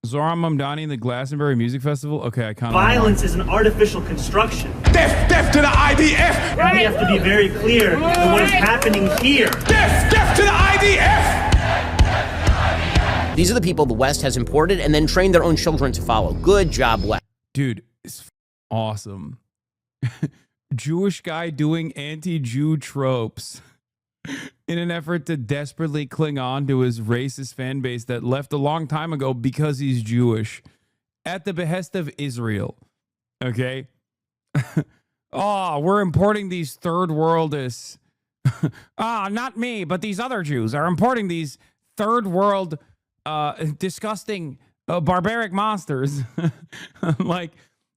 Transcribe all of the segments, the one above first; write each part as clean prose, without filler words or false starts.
Zahran Mamdani in the Glastonbury Music Festival? Okay, I kind of... Violence is an artificial construction. Death to the IDF! And we have to be very clear on what is happening here. Death to the IDF! These are the people the West has imported and then trained their own children to follow. Good job, West. Dude, it's awesome. Jewish guy doing anti-Jew tropes in an effort to desperately cling on to his racist fan base that left a long time ago because he's Jewish at the behest of Israel. Okay? Oh, we're importing these third worldists. Not me, but these other Jews are importing these third world disgusting barbaric monsters. Like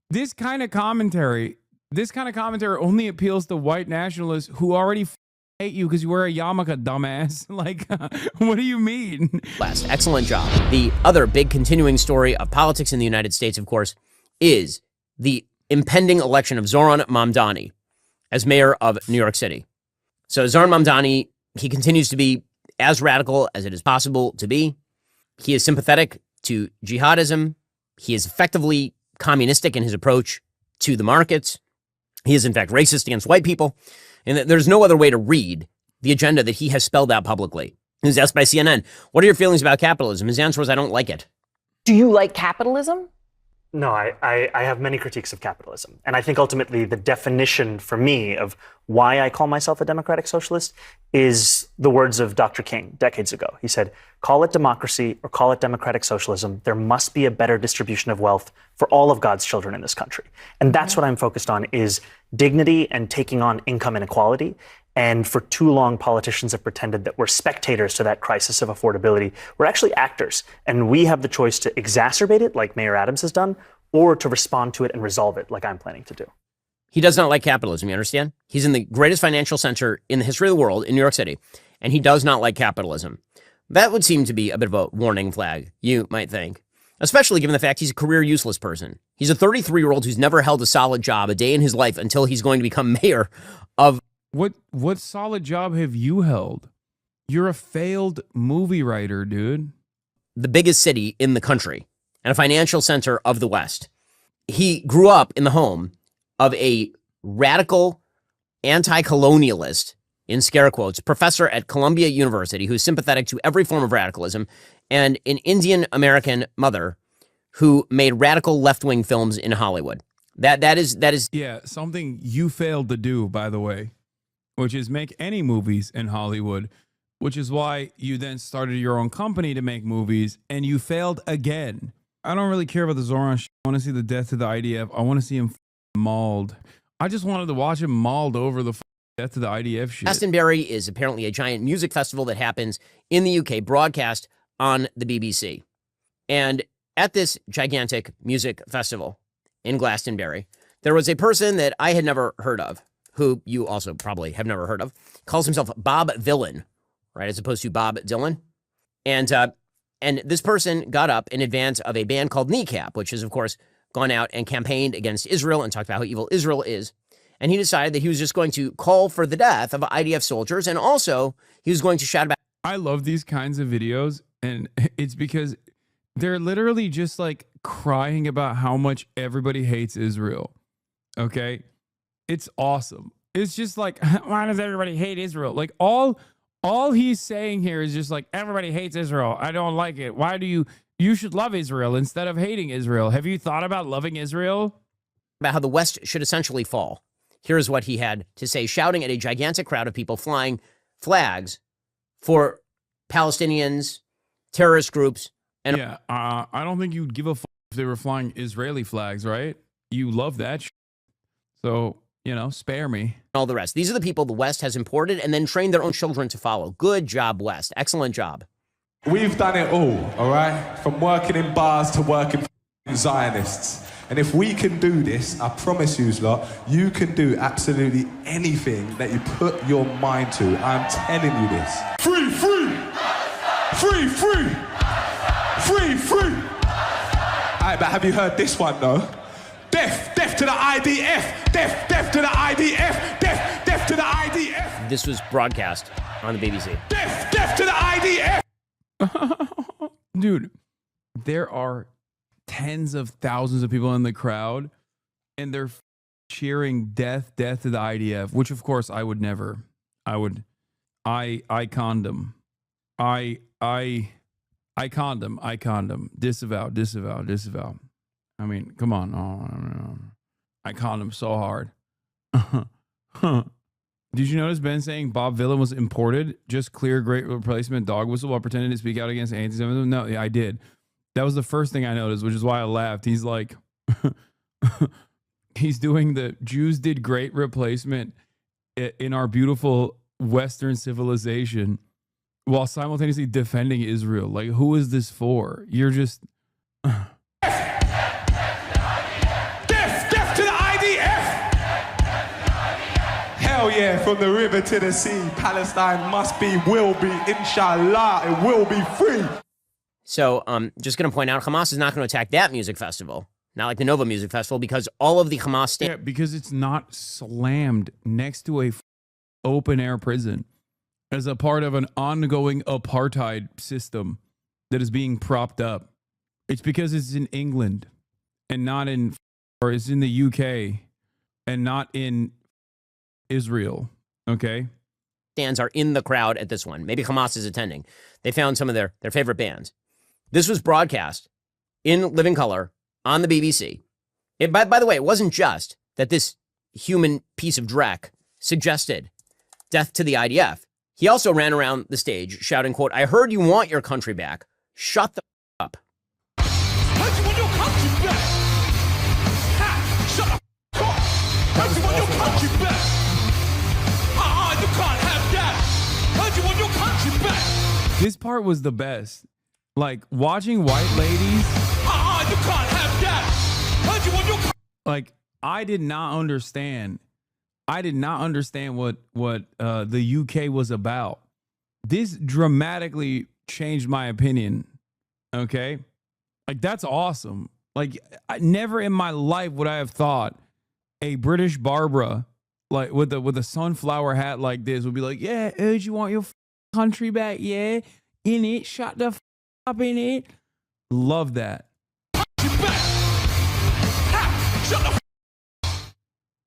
this kind of commentary only appeals to white nationalists who already hate you because you wear a yarmulke, dumbass. Like, what do you mean? West, excellent job. The other big continuing story of politics in the United States, of course, is the impending election of Zahran Mamdani as mayor of New York City. So Zahran Mamdani, he continues to be as radical as it is possible to be. He is sympathetic to jihadism. He is effectively communistic in his approach to the markets. He is, in fact, racist against white people. And there's no other way to read the agenda that he has spelled out publicly. He was asked by CNN, what are your feelings about capitalism? His answer was, I don't like it. Do you like capitalism? No, I have many critiques of capitalism. And I think ultimately the definition for me of why I call myself a democratic socialist is the words of Dr. King decades ago. He said, call it democracy or call it democratic socialism. There must be a better distribution of wealth for all of God's children in this country. And that's what I'm focused on is dignity and taking on income inequality. And for too long, politicians have pretended that we're spectators to that crisis of affordability. We're actually actors, and we have the choice to exacerbate it, like Mayor Adams has done, or to respond to it and resolve it, like I'm planning to do. He does not like capitalism, you understand? He's in the greatest financial center in the history of the world, in New York City, and he does not like capitalism. That would seem to be a bit of a warning flag, you might think, especially given the fact he's a career useless person. He's a 33-year-old who's never held a solid job a day in his life until he's going to become mayor of... What solid job have you held? You're a failed movie writer, dude. The biggest city in the country and a financial center of the West. He grew up in the home of a radical anti-colonialist, in scare quotes, professor at Columbia University who's sympathetic to every form of radicalism, and an Indian American mother who made radical left-wing films in Hollywood. That is yeah, something you failed to do, by the way, which is make any movies in Hollywood, which is why you then started your own company to make movies, and you failed again. I don't really care about the Zahran shit. I want to see the death to the IDF. I want to see him mauled. I just wanted to watch him mauled over the death to the IDF shit. Glastonbury is apparently a giant music festival that happens in the UK, broadcast on the BBC. And at this gigantic music festival in Glastonbury, there was a person that I had never heard of, who you also probably have never heard of, calls himself Bob Villain, right, as opposed to Bob Dylan. And this person got up in advance of a band called Kneecap, which has, of course, gone out and campaigned against Israel and talked about how evil Israel is. And he decided that he was just going to call for the death of IDF soldiers, and also he was going to shout about... I love these kinds of videos, and it's because they're literally just like crying about how much everybody hates Israel. Okay? It's awesome. It's just like, why does everybody hate Israel? Like all he's saying here is just like, everybody hates Israel. I don't like it. Why do you should love Israel instead of hating Israel. Have you thought about loving Israel? About how the West should essentially fall. Here's what he had to say, shouting at a gigantic crowd of people flying flags for Palestinians, terrorist groups. And yeah, I don't think you'd give a fuck if they were flying Israeli flags, right? You love that shit. So, you know, spare me. All the rest. These are the people the West has imported and then trained their own children to follow. Good job, West. Excellent job. We've done it all right? From working in bars to working for Zionists. And if we can do this, I promise you, lot, you can do absolutely anything that you put your mind to. I'm telling you this. Free, free! Free, free! Free, free! All right, but have you heard this one, though? Death to the IDF! Death to the IDF! Death to the IDF! This was broadcast on the BBC. Death to the IDF! Dude, there are tens of thousands of people in the crowd, and they're cheering death to the IDF, which of course I would never. I condom. I condom. Disavow. I mean, come on. Oh, I condom so hard. Did you notice Ben saying Bob Vila was imported? Just clear great replacement dog whistle while pretending to speak out against anti-Semitism? No, yeah, I did. That was the first thing I noticed, which is why I laughed. He's like, he's doing the Jews did great replacement in our beautiful Western civilization while simultaneously defending Israel. Like, who is this for? You're just... Hell yeah, from the river to the sea, Palestine must be, will be, inshallah, it will be free. So just going to point out, Hamas is not going to attack that music festival, not like the Nova Music Festival, because all of the Hamas... Yeah, because it's not slammed next to a open-air prison as a part of an ongoing apartheid system that is being propped up. It's because it's in England and not in... or it's in the UK and not in... Israel, okay? Stands are in the crowd at this one. Maybe Hamas is attending. They found some of their favorite bands. This was broadcast in living color on the BBC. By the way, it wasn't just that this human piece of dreck suggested death to the IDF. He also ran around the stage shouting, quote, "I heard you want your country back. Shut the up." Heard you want your country back. Ha! Shut up. Heard you want your country back. You can't have that. Heard you want your country back. This part was the best. Like, watching white ladies. You can't have that. Heard you want your like, I did not understand. I did not understand what the UK was about. This dramatically changed my opinion. Okay? Like, that's awesome. Like, never in my life would I have thought a British Barbara like with a sunflower hat like this would be like, yeah, heard you want your country back, yeah, in it, shut the up in it. Love that.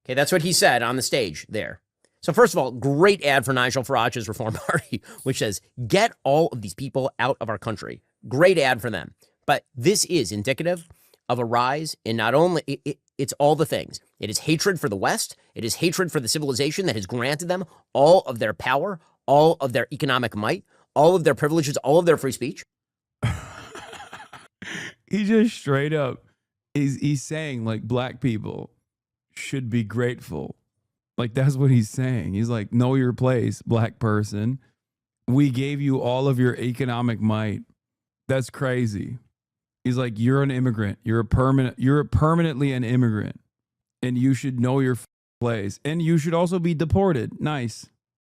Okay, that's what he said on the stage there. So first of all, great ad for Nigel Farage's Reform Party, which says, get all of these people out of our country. Great ad for them. But this is indicative of a rise in not only, it's all the things. It is hatred for the West. It is hatred for the civilization that has granted them all of their power, all of their economic might, all of their privileges, all of their free speech. He just straight up, he's saying like black people should be grateful. Like, that's what he's saying. He's like, know your place, black person. We gave you all of your economic might. That's crazy. He's like, you're an immigrant. You're permanently an immigrant. And you should know your place. And you should also be deported. Nice.